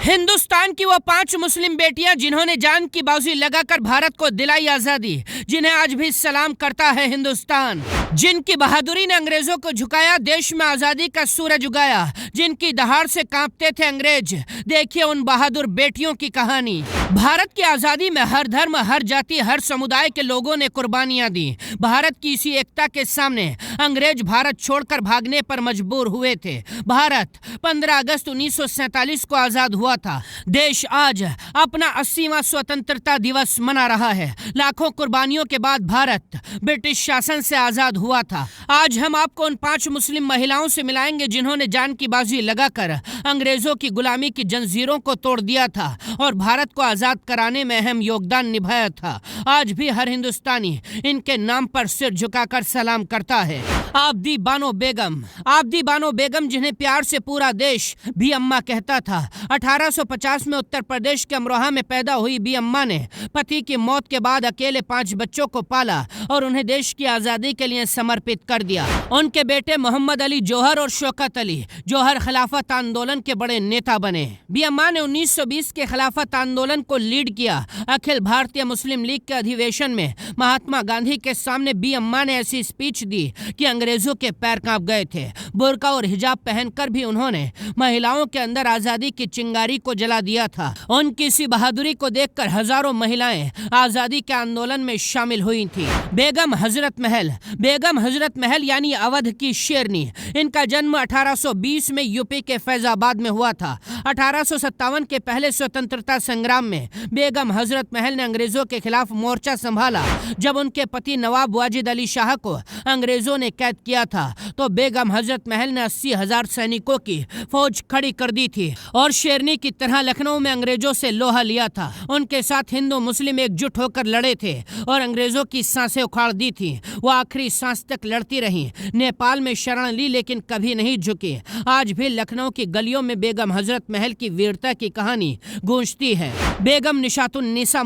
हिंदुस्तान की वो 5 मुस्लिम बेटियां जिन्होंने जान की बाजी लगाकर भारत को दिलाई आजादी, जिन्हें आज भी सलाम करता है हिंदुस्तान, जिनकी बहादुरी ने अंग्रेजों को झुकाया, देश में आजादी का सूरज उगाया, जिनकी दहाड़ से कांपते थे अंग्रेज। देखिए उन बहादुर बेटियों की कहानी। भारत की आजादी में हर धर्म, हर जाति, हर समुदाय के लोगों ने कुर्बानियां दी। भारत की इसी एकता के सामने अंग्रेज भारत छोड़कर भागने पर मजबूर हुए थे। भारत 15 अगस्त 1947 को आजाद हुआ था। देश आज अपना 80वां स्वतंत्रता दिवस मना रहा है। लाखों कुर्बानियों के बाद भारत ब्रिटिश शासन से आजाद हुआ था। आज हम आपको उन 5 मुस्लिम महिलाओं से मिलाएंगे जिन्होंने जान की बाजी लगाकर अंग्रेजों की गुलामी की जंजीरों को तोड़ दिया था और भारत को आजाद कराने में अहम योगदान निभाया था। आज भी हर हिंदुस्तानी इनके नाम पर सिर झुकाकर सलाम करता है। आबदी बानो बेगम जिन्हें प्यार से पूरा देश बी अम्मा कहता था। 1850 में उत्तर प्रदेश के अमरोहा में पैदा हुई बी अम्मा ने पति की मौत के बाद अकेले 5 बच्चों को पाला और उन्हें देश की आजादी के लिए समर्पित कर दिया। उनके बेटे मोहम्मद अली जौहर और शौकत अली जौहर खिलाफत आंदोलन के बड़े नेता बने। बी अम्मा ने 1920 के खिलाफत आंदोलन को लीड किया। अखिल भारतीय मुस्लिम लीग के अधिवेशन में महात्मा गांधी के सामने बी अम्मा ने ऐसी स्पीच दी कि अंग्रेजों के पैर कांप गए थे। बुर्का और हिजाब पहनकर भी उन्होंने महिलाओं के अंदर आजादी की चिंगारी को जला दिया था। उनकी इसी बहादुरी को देखकर हजारों महिलाएं आजादी के आंदोलन में शामिल हुई थी। बेगम हजरत महल यानी अवध की शेरनी। इनका जन्म 1820 में यूपी के फैजाबाद में हुआ था। 1857 के पहले स्वतंत्रता संग्राम में बेगम हजरत महल ने अंग्रेजों के खिलाफ मोर्चा संभाला। जब उनके पति नवाब वाजिद अली शाह को अंग्रेजों ने कैद किया था तो बेगम हजरत महल ने 80,000 सैनिकों की फौज खड़ी कर दी थी और शेरनी की तरह लखनऊ में अंग्रेजों से लोहा लिया था। उनके साथ हिंदू मुस्लिम एकजुट होकर लड़े थे और अंग्रेजों की सांसें उखाड़ दी थी। वो आखिरी सांस तक लड़ती रहीं। नेपाल में शरण ली लेकिन कभी नहीं झुकी। आज भी लखनऊ की गलियों में बेगम हजरत महल की वीरता की कहानी गूंजती है। बेगम निशातुन्निसा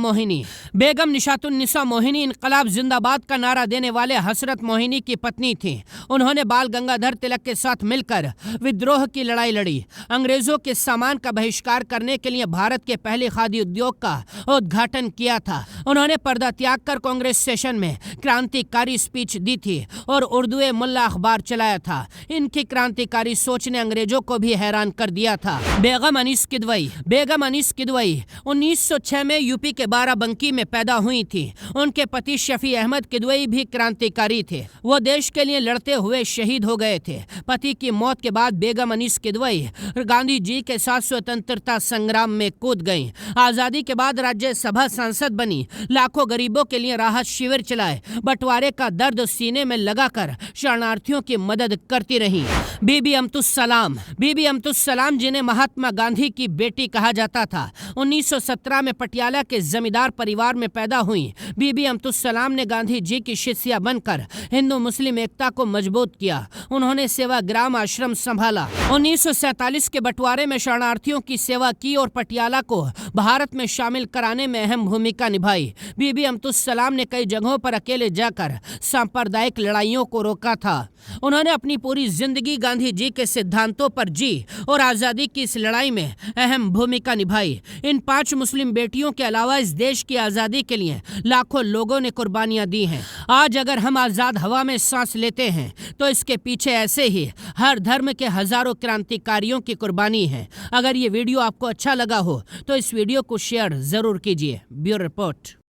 मोहिनी इनकलाब जिंदाबाद का नारा देने वाले हसरत मोहिनी की पत्नी थी। उन्होंने बाल गंगाधर तिलक के साथ मिलकर विद्रोह की लड़ाई लड़ी। अंग्रेजों के सामान का बहिष्कार करने के लिए भारत के पहले खादी उद्योग का उद्घाटन किया था। उन्होंने पर्दा त्याग कर कांग्रेस सेशन में क्रांतिकारी स्पीच दी थी और उर्दू मुल्ला अखबार चलाया था। इनकी क्रांतिकारी सोच ने अंग्रेजों को भी हैरान कर दिया था। बेगम अनीस किदवई 1906 में यूपी के बाराबंकी में पैदा हुई थी। उनके पति शफी अहमद किदवई भी क्रांतिकारी थे। वो देश के लिए लड़ते हुए शहीद हो गए थे। पति की मौत के बाद बेगम अनीस किदवई गांधी जी के साथ स्वतंत्रता संग्राम में कूद गईं। आजादी के बाद राज्यसभा सांसद बनी। लाखों गरीबों के लिए राहत शिविर चलाए। बंटवारे का दर्द सीने में लगाकर शरणार्थियों की मदद करती रही। बीबी अम्तुस सलाम जिन्हें महात्मा गांधी की बेटी कहा जाता था, 1917 में पटियाला के जमींदार परिवार में पैदा हुई। बीबी अम्तुस सलाम ने गांधी जी की शिष्या बनकर हिंदू मुस्लिम एकता को मजबूत किया। उन्होंने सेवाग्राम आश्रम संभाला। 1947 के बंटवारे में शरणार्थियों की सेवा की और पटियाला को भारत में शामिल कराने में अहम भूमिका निभाई। बीबी अम्तुस सलाम ने कई जगहों पर अकेले जाकर सांप्रदायिक लड़ाइयों को रोका था। उन्होंने अपनी पूरी जिंदगी गांधी जी के सिद्धांतों पर जी और आजादी की इस लड़ाई में अहम भूमिका निभाई। इन 5 मुस्लिम बेटियों के अलावा इस देश की आजादी के लिए लाखों लोगों ने कुर्बानियां दी हैं। आज अगर हम आजाद हवा में सांस लेते हैं तो इसके पीछे ऐसे ही हर धर्म के हजारों क्रांतिकारियों की कुर्बानी है। अगर ये वीडियो आपको अच्छा लगा हो तो इस वीडियो को शेयर जरूर कीजिए। Bureau report.